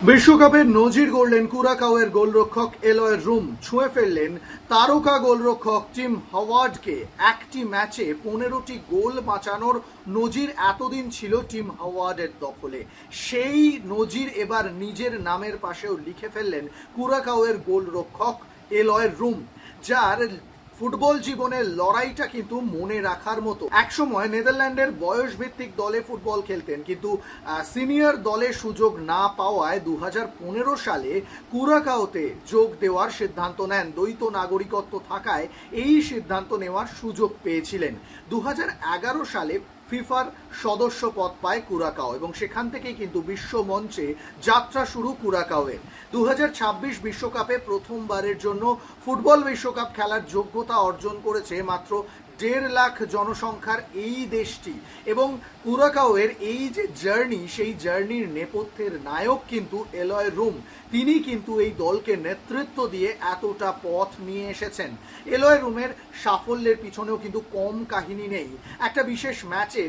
বিশ্বকাপের নজির গড়লেন কুরাকাওয়ের গোলরক্ষক এলয় রুম। ছুঁয়ে ফেললেন তারকা গোলরক্ষক টিম হাওয়ার্ডকে। একটি ম্যাচে 15টি গোল বাঁচানোর নজির এতদিন ছিল টিম হাওয়ার্ডের দখলে। সেই নজির এবার নিজের নামের পাশেও লিখে ফেললেন কুরাকাওয়ের গোলরক্ষক এলয় রুম, যার ফুটবল জীবনের লড়াইটা কিন্তু মনে রাখার মতো। একসময় নেদারল্যান্ডের বয়সভিত্তিক দলে ফুটবল খেলতেন, কিন্তু সিনিয়র দলে সুযোগ না পাওয়ায় 2015 সালে কুরাকাওতে যোগ দেওয়ার সিদ্ধান্ত নেন। দ্বৈত নাগরিকত্ব থাকায় এই সিদ্ধান্ত নেওয়ার সুযোগ পেয়েছিলেন। 2011 সালে ফিফার সদস্য পদ পায় কুরাকাও এবং সেখান থেকেই কিন্তু বিশ্ব মঞ্চে যাত্রা শুরু কুরাকাওয়ের। 2026 বিশ্বকাপে প্রথমবারের জন্য ফুটবল বিশ্বকাপ খেলার যোগ্যতা অর্জন করেছে মাত্র 1.5 লাখ জনসংখ্যার এই দেশটি। এবং কুরাকাওয়ের এই যে জার্নি, সেই জার্নির নেপথ্যের নায়ক কিন্তু এলয় রুম। তিনি কিন্তু এই দলকে নেতৃত্ব দিয়ে এতটা পথ নিয়ে এসেছেন। এলয় রুমের সাফল্যের পিছনেও কিন্তু কম কাহিনী নেই। একটা বিশেষ ম্যাচে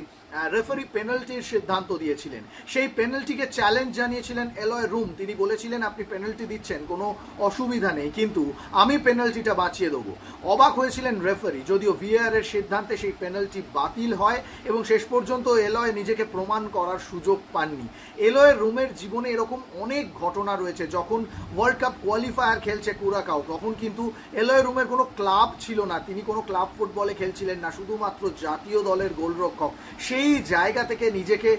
রেফারি পেনাল্টির সিদ্ধান্ত দিয়েছিলেন, সেই পেনাল্টিকে চ্যালেঞ্জ জানিয়েছিলেন এলয় রুম। তিনি বলেছিলেন, আপনি পেনাল্টি দিচ্ছেন, কোনো অসুবিধা নেই, কিন্তু আমি পেনাল্টিটা বাঁচিয়ে দেবো। অবাক হয়েছিলেন রেফারি, যদিও ভিএআর এর সিদ্ধান্তে সেই পেনাল্টি বাতিল হয় এবং শেষ পর্যন্ত এলয় নিজেকে প্রমাণ করার সুযোগ পাননি। এলয় রুমের জীবনে এরকম অনেক ঘটনা রয়েছে। যখন ওয়ার্ল্ড কাপ কোয়ালিফায়ার খেলছে কুরাকাও, তখন কিন্তু এলয় রুমের কোনো ক্লাব ছিল না, তিনি কোনো ক্লাব ফুটবলে খেলছিলেন না, শুধুমাত্র জাতীয় দলের গোলরক্ষক। সেই জায়গা থেকে নিজেকে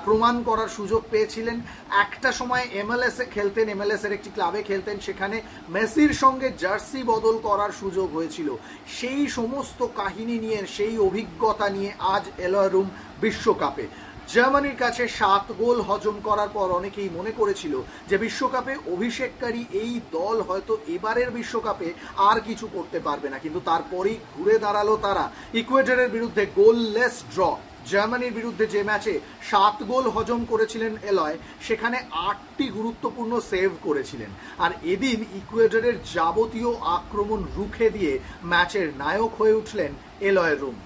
প্রমাণ করার সুযোগ পেয়েছিলেন। একটা সময় MLS এ খেলতেন, MLS এর একটি ক্লাবে খেলতেন, সেখানে মেসির সঙ্গে জার্সি বদল করার সুযোগ হয়েছিল। সেই সমস্ত কাহিনী নিয়ে, সেই অভিজ্ঞতা নিয়ে আজ এলয় রুম বিশ্বকাপে। জার্মানির কাছে 7 গোল হজম করার পর অনেকেই মনে করেছিল যে বিশ্বকাপে অভিষেককারী এই দল হয়তো এবারের বিশ্বকাপে আর কিছু করতে পারবে না, কিন্তু তারপরেই ঘুরে দাঁড়ালো তারা। ইকুয়েডরের বিরুদ্ধে গোললেস ড্র। জার্মানির বিরুদ্ধে যে ম্যাচে 7 গোল হজম করেছিলেন এলয়, সেখানে 8টি গুরুত্বপূর্ণ সেভ করেছিলেন। আর এদিন ইকুয়েডরের যাবতীয় আক্রমণ রুখে দিয়ে ম্যাচের নায়ক হয়ে উঠলেন এলয় রুম।